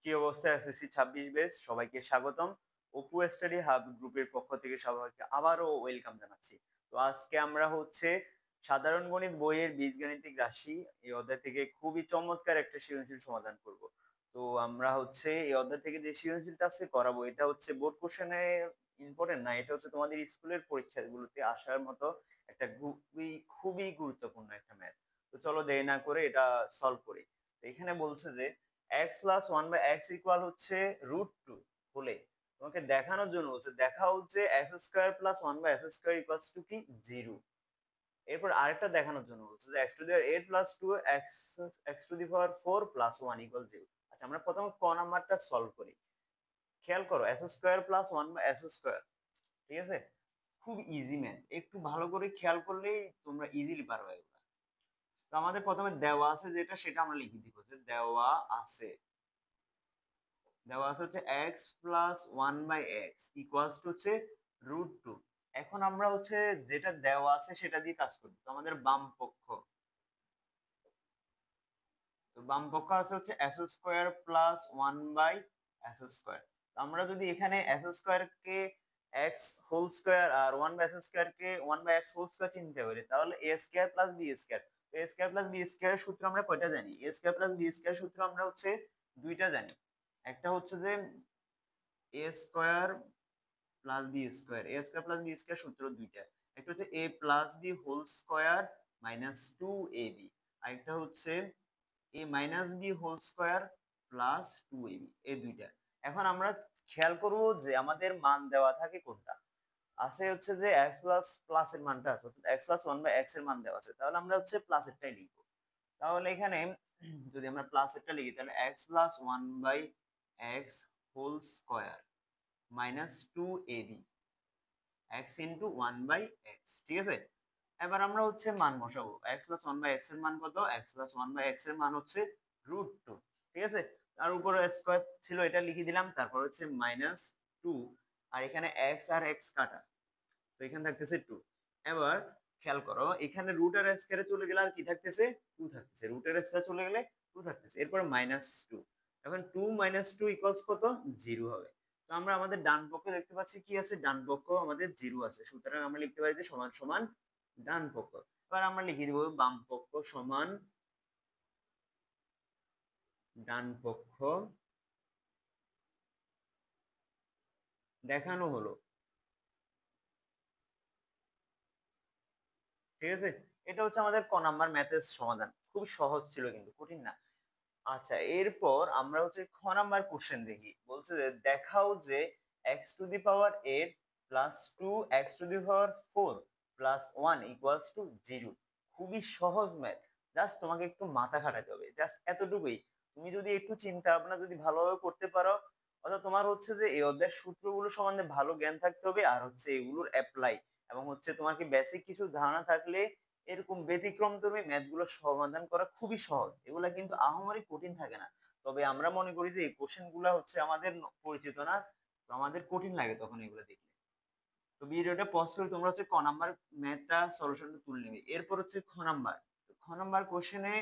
কি অবস্থা? SSC 26 batch সবাইকে স্বাগতম। অপু স্টাডি হাব গ্রুপের পক্ষ থেকে সবাইকে আবারও ওয়েলকাম জানাচ্ছি। তো আজকে আমরা হচ্ছে সাধারণ গণিত বইয়ের বীজগাণিতিক রাশি এই অধ্যায় থেকে খুবই চমৎকার একটা সৃজনশীল সমাধান করব। তো আমরা হচ্ছে এই অধ্যায় থেকে যে সৃজনশীলটা আজকে করাবো এটা হচ্ছে বোর্ড কোশ্চেনে ইম্পর্টেন্ট না, এটা হচ্ছে তোমাদের স্কুলের পরীক্ষাগুলোতে আসার মতো একটা খুবই খুবই গুরুত্বপূর্ণ একটা ম্যাথ। তো চলো দেরি না করে এটা সলভ করি। তো এখানে বলছে যে x plus one by x equal হচ্ছে √2 হলে তোমাকে দেখানোর জন্য বলছে দেখাও যে x square plus one by x square equals to কি 0। এরপর আরেকটা দেখানোর জন্য বলছে যে x to the power 8 plus 2 x x to the power 4 plus 1 equal 0। আচ্ছা আমরা প্রথমে ক নাম্বারটা সলভ করি। খেয়াল করো x square plus one by x square, ঠিক আছে? খুব ইজি ম্যাথ, একটু ভালো করে খেয়াল করলেই তোমরা ইজিলি পারবে এগুলা। তো আমাদের প্রথমে দেওয়া আছে যেটা সেটা আমরা লিখে দিব যে দেওয়া আছে হচ্ছে x plus one by x equals to হচ্ছে √2। এখন আমরা হচ্ছে যেটা দেওয়া আছে সেটা দিয়ে কাজ করব। তো আমাদের বাম পক্ষ, তো বাম পক্ষ আছে হচ্ছে s square plus one by s square. আমরা যদি এখানে এস স্কোয়ার কে এক্স হোল স্কোয়ার আর ওয়ান বাই এস স্কোয়ার কে one by x whole square চিনতে পারি তাহলে a square plus b square. তো a square plus b square সূত্র আমরা কয়টা জানি? A square plus b square সূত্র আমরা হচ্ছে দুইটা জানি। একটা হচ্ছে যে a square plus b square, a square plus b square সূত্র দুইটা। একটা হচ্ছে A plus B whole square minus 2ab, আরেকটা হচ্ছে A minus B whole square plus 2ab, এই দুইটা। এখন আমরা খেয়াল করব যে আমাদের মান দেওয়া থাকে কোনটা আছে হচ্ছে যে x প্লাস প্লাস এর মানটা আছে, অর্থাৎ x plus one by x এর মান দেওয়া আছে, তাহলে আমরা হচ্ছে প্লাস এরটাই লিখবো। তাহলে এখানে যদি আমরা প্লাস এরটা লিখি তাহলে x plus one by x whole square minus 2ab x into one by x, ঠিক আছে? এবার আমরা হচ্ছে মান বসাবো। x plus one by x এর মান কত? x plus one by x এর মান হচ্ছে √2, ঠিক আছে? তার উপরে স্কোয়ার ছিল এটা লিখে দিলাম, তারপর হচ্ছে মাইনাস 2, আর এখানে x আর x কাটা, তো এখানে থাকতেছে 2। এবার খেয়াল করো এখানে রুট আর স্কয়ারে চলে গেলে আর কি থাকতেছে? 2 থাকতেছে। রুট আর স্কয়ারে চলে গেলে 2 থাকতেছে, এরপর মাইনাস 2। এখন 2 মাইনাস 2 ইকুয়ালস কত? 0 হবে। তো আমরা আমাদের ডান পক্ষে দেখতে পাচ্ছি কি আছে? ডান পক্ষ আমাদের 0 আছে, সুতরাং আমরা লিখতে পারি যে সমান সমান ডান পক্ষ। এবার আমরা লিখে দিব বাম পক্ষ সমান ডান পক্ষ দেখানো হলো, ঠিক আছে? এটা হচ্ছে আমাদের ক নাম্বার ম্যাথের সমাধান। খুব সহজ ছিল, কিন্তু কঠিন না। আচ্ছা এরপর আমরা হচ্ছে খ নাম্বার কোশ্চেন দেখি। বলছে যে দেখাও যে x to the power 8 plus 2 x to the power 4 plus 1 equals to 0। খুবই সহজ ম্যাথ, জাস্ট তোমাকে একটু মাথা খাটাতে হবে, জাস্ট এতটুকুই। তুমি যদি একটু চিন্তা ভাবনা যদি ভালোভাবে করতে পারো, অর্থাৎ তোমার হচ্ছে যে এই অধ্যায়ের সূত্রগুলো সম্বন্ধে ভালো জ্ঞান থাকতে হবে, আর হচ্ছে এগুলোর অ্যাপ্লাই এবং হচ্ছে তোমার কি বেসিক কিছু ধারণা থাকলে এরকম ব্যতিক্রম ধর্মী ম্যাথ গুলো সমাধান করা খুবই সহজ। এগুলা কিন্তু আহামরি কঠিন থাকে না। তবে আমরা মনে করি যে এই কোশ্চেন গুলা হচ্ছে আমাদের পরিচিত না, তো আমাদের কঠিন লাগে তখন এগুলো দেখলে। তো ভিডিওটা পজ করে তোমরা হচ্ছে ক নাম্বার ম্যাথটা সলিউশনটা তুলে নিবে। এরপর হচ্ছে খ নাম্বার। খ নাম্বার কোশ্চেনে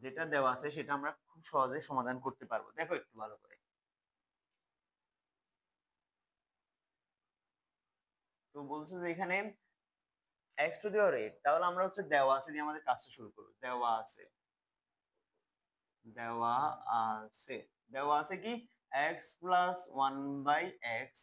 যেটা দেওয়া আছে সেটা আমরা খুব সহজে সমাধান করতে পারবো, দেখো একটু ভালো করে। তো বলছে যে এখানে এক্স টু দি পাওয়ার 8, তাহলে আমরা হচ্ছে দেওয়া আছে দিয়ে আমাদের কাজটা শুরু করবো। দেওয়া আছে দেওয়া আছে কি x plus one by x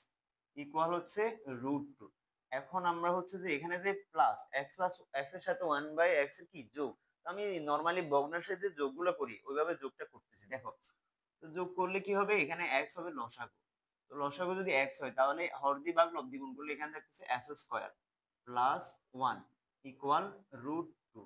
equal হচ্ছে √2। এখন আমরা হচ্ছে যে এখানে যে প্লাস এক্স প্লাস এক্স এর সাথে ওয়ান বাই এক্স এর কি যোগ, তো আমি নর্মালি ভগ্নাংশের যে যোগগুলো করি ওইভাবে যোগটা করতেছি, দেখো। তো যোগ করলে কি হবে? এখানে এক্স হবে লসাগু। তো লসাগু যদি এক্স হয় তাহলে হরদি ভাগ লব্দি গুণ করলে এখানে থাকতেছে এস স্কোয়ার প্লাস 1 ইকুয়াল √2,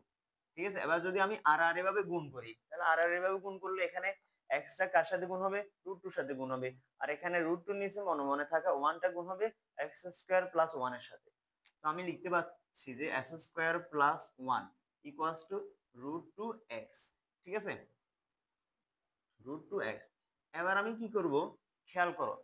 ঠিক আছে? এবার যদি আমি আর আর এভাবে গুণ করি তাহলে আর আর এভাবে গুণ করলে এখানে এক্সটা কার সাথে গুণ হবে? √2 সাথে গুণ হবে, আর এখানে √2 নিচে মনে মনে থাকা 1টা গুণ হবে এক্স স্কোয়ার প্লাস 1 এর সাথে। তো আমি লিখতে পাচ্ছি যে S square plus 1 equals to √2 x, ঠিক আছে? √2 এক্স। এবার আমি কি করব? খেয়াল করো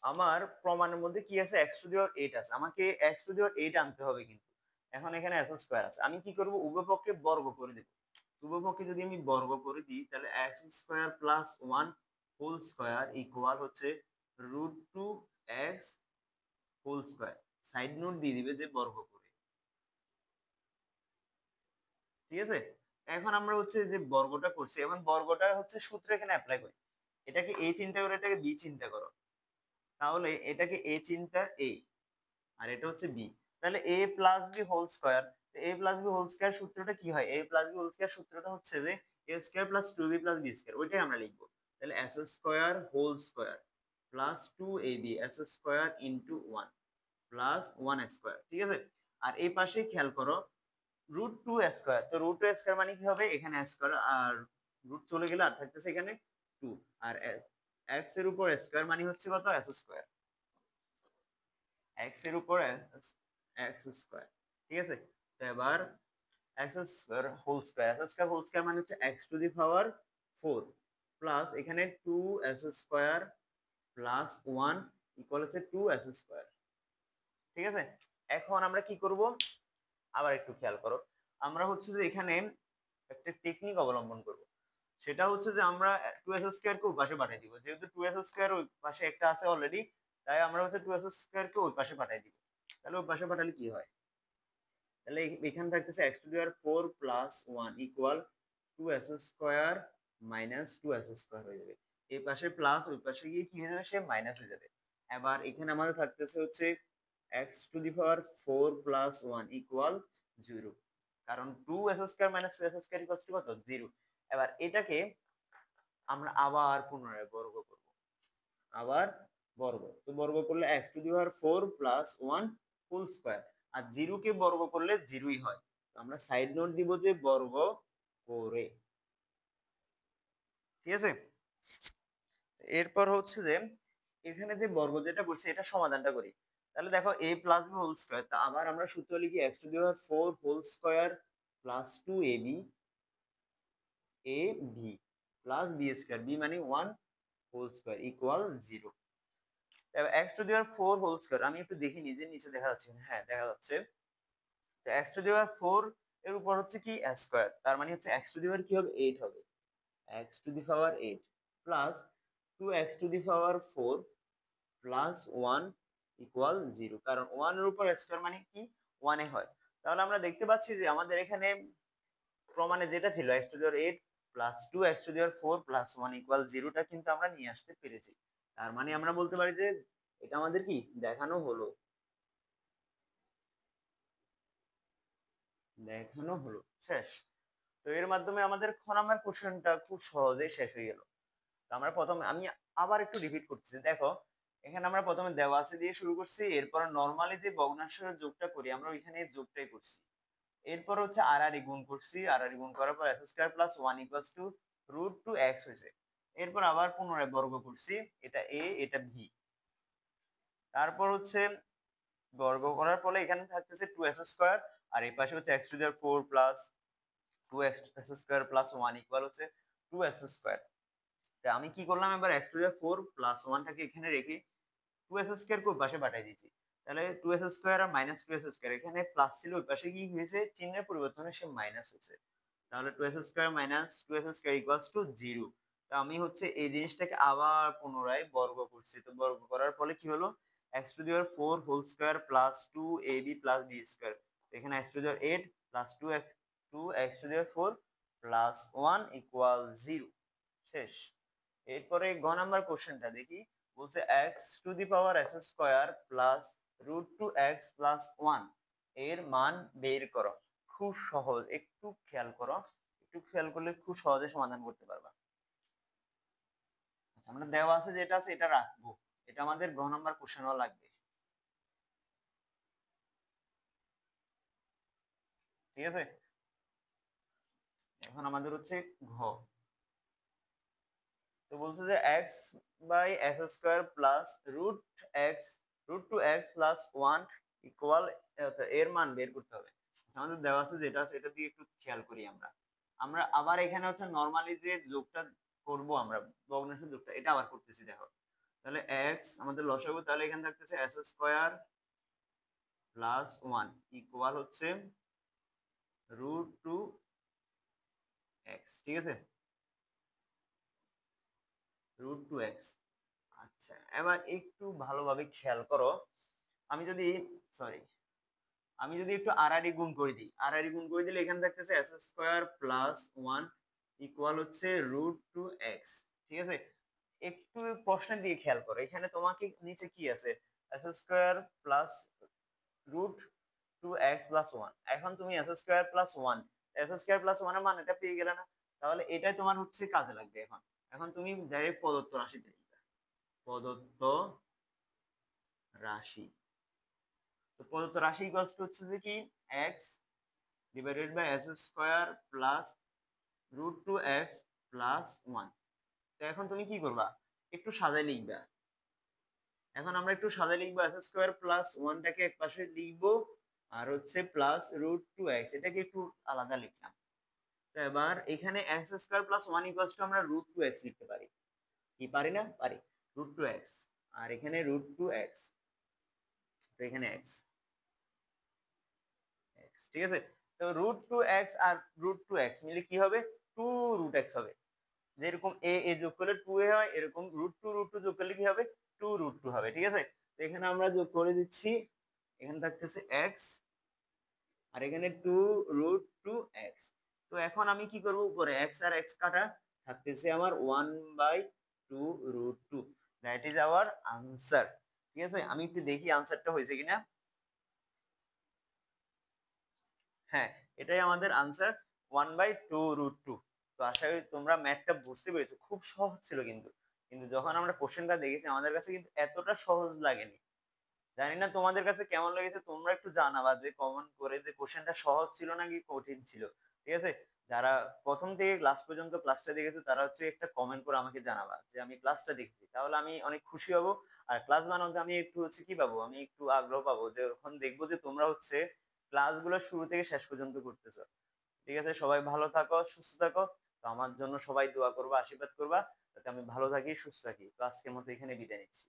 আমার প্রমাণের মধ্যে কি আছে? এক্স টু দি পাওয়ার 8 আছে, আমাকে এক্স টু দি পাওয়ার 8 আনতে হবে কিন্তু। এখন এখানে এস স্কোয়ার আছে, আমি কি করব? উভয় পক্ষে বর্গ করে দেব। উভয় পক্ষে যদি আমি বর্গ করে দিই তাহলে x square plus 1 whole square equal হচ্ছে √2x whole square. Side note দিয়ে দিবে যে বর্গ করে, ঠিক আছে। এখন আমরা হচ্ছে যে বর্গটা করছি, এখন বর্গটা হচ্ছে সূত্র এখানে অ্যাপ্লাই করি। এটাকে a চিন্তা করো, এটাকে b চিন্তা করো, তাহলে এটাকে a চিন্তা a, আর এটা হচ্ছে b, তাহলে a plus b whole square. a plus b whole square সূত্রটা কি হয়? a plus b whole square সূত্রটা হচ্ছে যে a square plus 2b plus b square, ওইটাই আমরা লিখবো। তাহলে s square whole square plus 2ab s square into 1 plus 1 square, ঠিক আছে। আর এই পাশে খেয়াল করো √2 স্কয়ার, তো √2 স্কয়ার মানে কি হবে? এখানে স্কয়ার আর রুট চলে গেলে আর থাকতেছে এখানে 2, আর x এর উপর স্কয়ার মানে হচ্ছে কত? s স্কয়ার, x এর উপর x স্কয়ার, ঠিক আছে। তো এবার x square whole square, s square whole square মানে হচ্ছে x to the power 4 plus এখানে 2s স্কয়ার প্লাস 1 ইকুয়াল হচ্ছে 2s স্কয়ার, ঠিক আছে। এখন আমরা কি করব? আবার একটু খেয়াল করো, আমরা হচ্ছে যে এখানে একটা টেকনিক অবলম্বন করব। সেটা হচ্ছে যে আমরা 2s স্কয়ার কে ওই পাশে পাঠিয়ে দিব, যেহেতু 2s স্কয়ার ওই পাশে একটা আছে অলরেডি, তাই আমরা হচ্ছে 2s স্কয়ার কে ওই পাশে পাঠিয়ে দিব। তাহলে ওই পাশে পাঠালে কি হয়? তাহলে এখানে থাকতেছে x to the power 4 plus 1 equal 2s square minus 2s square হয়ে যাবে। এই পাশে প্লাস, ওই পাশে গিয়ে কি হয়ে যাবে? সে মাইনাস হয়ে যাবে। এবার এখানে আমাদের থাকতেছে হচ্ছে x to the power 4 plus 1 equal 0, কারণ 2s square minus 2s square equals to কত? 0। এবার এটাকে আমরা আবার পুনরায় বর্গ করব, আবার বর্গ, তো বর্গ করলে x to the power 4 plus 1 whole square, আর 0 কে বর্গ করলে 0ই হয়। তো আমরা সাইড নোট দিব যে বর্গ করে, ঠিক আছে। এরপর হচ্ছে যে এখানে যে বর্গ যেটা করছি এটা সমাধানটা করি। তাহলে দেখো a plus b whole square, তা আবার আমরা সূত্র লিখি x to the power 4 whole square plus 2ab a b plus b square, b মানে 1 হোল স্কয়ার ইকুয়াল 0। এবার x to the power 4 whole square, আমি একটু দেখি নিজে নিচে দেখা যাচ্ছে, হ্যাঁ দেখা যাচ্ছে। তো x টু দি পাওয়ার 4 এর উপর হচ্ছে কি স্কয়ার, তার মানে হচ্ছে x টু দি পাওয়ার কি হবে? 8 হবে, x to the power 8 plus 2x to the power 4 plus 1 equal 0, কারণ 1 এর উপর স্কয়ার মানে কি 1 এ হয়। তাহলে আমরা দেখতে পাচ্ছি যে আমাদের এখানে প্রমাণে যেটা ছিল x to the power 8 plus 2x to the power 4 plus 1 equal 0 টা কিন্তু আমরা নিয়ে আসতে পেরেছি। তার মানে আমরা বলতে পারি যে এটা আমাদের কি দেখানো হলো, দেখানো হলো, শেষ। তো এর মাধ্যমে আমাদের খ নাম্বার কোশ্চেনটা খুব সহজেই শেষ হয়ে গেল। তো আমরা প্রথমে, আমি আবার একটু রিপিট করতেছি, দেখো এখানে আমরা প্রথমে দেওয়া আছে দিয়ে শুরু করছি, এরপর নরমালি যে ভগ্নাংশের যোগটা করি আমরা ওইখানে যোগটাই করছি, এরপর হচ্ছে আর আর গুণ করছি, আর আর গুণ করার পর s square plus 1 equals to √2x হয়েছে। এরপর আবার পুনরায় বর্গ করছি, এটা a এটা b, তারপর হচ্ছে বর্গ করার ফলে এখানে থাকতেছে 2s স্কয়ার, আর এই পাশে হচ্ছে x to the power 4 plus 2x square plus 1 equal হচ্ছে 2s স্কয়ার। তো আমি কি করলাম, এবার x to the power 4 plus 1 টাকে এখানে রেখে 2s স্কয়ার কে ওই পাশে পাঠিয়ে দিয়েছি। তাহলে 2s স্কয়ার আর মাইনাস 2s স্কয়ার, এখানে প্লাস ছিল ওই পাশে কি হয়েছে? চিহ্নের পরিবর্তনে সে মাইনাস হয়েছে। তাহলে 2s square minus 2s square equals to 0। তো আমি হচ্ছে এই জিনিসটাকে আবার পুনরায় বর্গ করছি, তো বর্গ করার ফলে কি হলো? x to the power 4 whole square plus 2ab plus b square, এখানে x to the power 8 plus 2x to the power 4 plus 1 equal 0, শেষ। এরপরে গ নাম্বার কোশ্চেনটা দেখি, বলছে x to the power s square plus √2x plus 1 এর মান বের করো। খুব সহজ, একটু খেয়াল করো, একটু খেয়াল করলে খুব সহজে সমাধান করতে পারবা। আচ্ছা, আমরা দেওয়া আছে যেটা আছে এটা রাখবো, এটা আমাদের গ নাম্বার কোশ্চেনও লাগবে, ঠিক আছে। এখন আমাদের হচ্ছে ঘ, তো বলছে যে x by s square plus √x √2x plus 1 equal, এর মান বের করতে হবে। আমাদের দেওয়া আছে যেটা আছে এটা দিয়ে একটু খেয়াল করি আমরা। আমরা আবার এখানে হচ্ছে নরমালি যে যোগটা করব আমরা, ভগ্নাংশের যোগটা, এটা আবার করতেছি, দেখো। তাহলে x আমাদের লসাগু, তাহলে এখানে থাকতেছে s স্কয়ার প্লাস 1 ইকুয়াল হচ্ছে √2x, ঠিক আছে। Root two x. আচ্ছা, এবার একটু ভালোভাবে খেয়াল করো। আমি যদি সরি আমি যদি একটু আড়াআড়ি গুণ করে দিই, আড়াআড়ি গুণ করে দিলে এখানে থাকতেছে S square plus one equal হচ্ছে রুট টু এক্স। ঠিক আছে, একটু প্রশ্নের দিকে খেয়াল করো, এখানে তোমাকে নিচে কি আছে, s square plus root two x plus one. এখন তুমি s square plus one, s square plus one এর মানটা পেয়ে গেলে না? তাহলে এটাই তোমার হচ্ছে কাজে লাগবে। এখন এখন তুমি ডাইরেক্ট প্রদত্ত রাশিতে লিখবে, প্রদত্ত রাশি। তো প্রদত্ত রাশি ইকুয়ালস টু হচ্ছে যে কি, x divided by s square plus root two x plus one. তো এখন তুমি কি করবা, একটু সাজায় লিখবা। এখন আমরা একটু সাজায় লিখবো, এস স্কোয়ার প্লাস ওয়ানটাকে এক পাশে লিখবো, আর হচ্ছে প্লাস রুট টু এক্স এটাকে একটু আলাদা লিখলাম। তো এবার এখানে x square plus one equals to আমরা রুট টু এক্স লিখতে পারি, কি পারি না? পারি। রুট টু এক্স, আর এখানে রুট টু এক্স, তো এখানে এক্স, এক্স ঠিক আছে। তো রুট টু এক্স আর রুট টু এক্স মিলে কি হবে, টু রুট এক্স হবে। যেরকম এ এ যোগ করলে টু এ হয়, এরকম রুট টু যোগ করলে কি হবে, টু রুট টু হবে। ঠিক আছে, তো এখানে আমরা যোগ করে দিচ্ছি, এখানে থাকতেছে এক্স আর এখানে টু রুট টু এক্স। তো এখন আমি কি করব, উপরে এক্স আর এক্স কাটা, থাকতেছে আমার one by two root two. That is our answer. ঠিক আছে, আমি একটু দেখি আনসারটা হয়েছে কিনা। হ্যাঁ, এটাই আমাদের answer, one by two root two. তো আশা করি তোমরা ম্যাথটা বুঝতে পেরেছো, খুব সহজ ছিল কিন্তু। কিন্তু যখন আমরা কোশ্চেনটা দেখেছি আমাদের কাছে কিন্তু এতটা সহজ লাগেনি। জানি না তোমাদের কাছে কেমন লেগেছে, তোমরা একটু জানাবা যে কমেন্ট করে যে কোশ্চেনটা সহজ ছিল নাকি কঠিন ছিল। ঠিক আছে, যারা প্রথম থেকে ক্লাস পর্যন্ত ক্লাসটা দেখেছো তারা হচ্ছে একটা কমেন্ট করে আমাকে জানাবা যে আমি ক্লাসটা দেখছি, তাহলে আমি অনেক খুশি হব। আর ক্লাস বানাতে আমি একটু হচ্ছে কি পাবো, আমি একটু আগ্রহ পাবো, যে যখন দেখবো যে তোমরা হচ্ছে ক্লাসগুলো শুরু থেকে শেষ পর্যন্ত করতেছো। ঠিক আছে, সবাই ভালো থাকো, সুস্থ থাকো। তো আমার জন্য সবাই দোয়া করবা, আশীর্বাদ করবা, যাতে আমি ভালো থাকি, সুস্থ থাকি। তো আজকের মতো এখানে বিদায় নিচ্ছি।